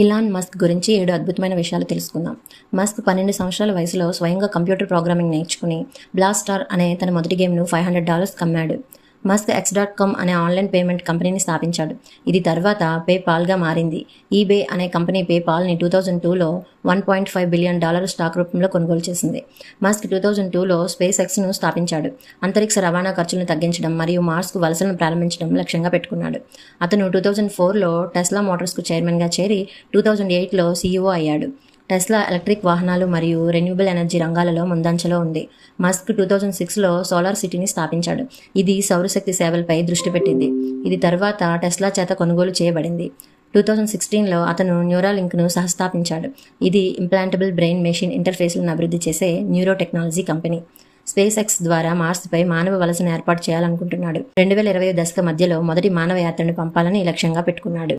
Elon Musk గురించి 7 అద్భుతమైన విషయాలు తెలుసుకుందాం. మస్క్ 12 సంవత్సరాల వయసులో స్వయంగా కంప్యూటర్ ప్రోగ్రామింగ్ నేర్చుకుని బ్లాస్టార్ అనే తన మొదటి గేమ్ను $500 కమ్మాడు. మస్క్ X.com అనే ఆన్లైన్ పేమెంట్ కంపెనీని స్థాపించాడు. ఇది తర్వాత పేపాల్గా మారింది. ఈబే అనే కంపెనీ పేపాల్ని 2002లో $1.5 బిలియన్ స్టాక్ రూపంలో కొనుగోలు చేసింది. మస్క్ 2002లో స్పేస్ ఎక్స్ను స్థాపించాడు. అంతరిక్ష రవాణా ఖర్చులను తగ్గించడం మరియు మార్స్కు వలసలను ప్రారంభించడం లక్ష్యంగా పెట్టుకున్నాడు. అతను 2004లో టెస్లా మోటార్స్కు చైర్మన్గా చేరి 2008లో CEO అయ్యాడు. టెస్లా ఎలక్ట్రిక్ వాహనాలు మరియు రెన్యూబుల్ ఎనర్జీ రంగాలలో ముందంజలో ఉంది. మస్క్ 2006లో సోలార్ సిటీని స్థాపించాడు. ఇది సౌరశక్తి సేవలపై దృష్టి పెట్టింది. ఇది తర్వాత టెస్లా చేత కొనుగోలు చేయబడింది. 2016లో అతను న్యూరాలింక్ను సహస్థాపించాడు. ఇది ఇంప్లాంటబుల్ బ్రెయిన్ మెషిన్ ఇంటర్ఫేస్లను అభివృద్ధి చేసే neuro technology company. Space X ద్వారా మార్స్పై మానవ వలసను ఏర్పాటు చేయాలనుకుంటున్నాడు. 2020 దశక మధ్యలో మొదటి మానవ యాత్రను పంపాలని లక్ష్యంగా పెట్టుకున్నాడు.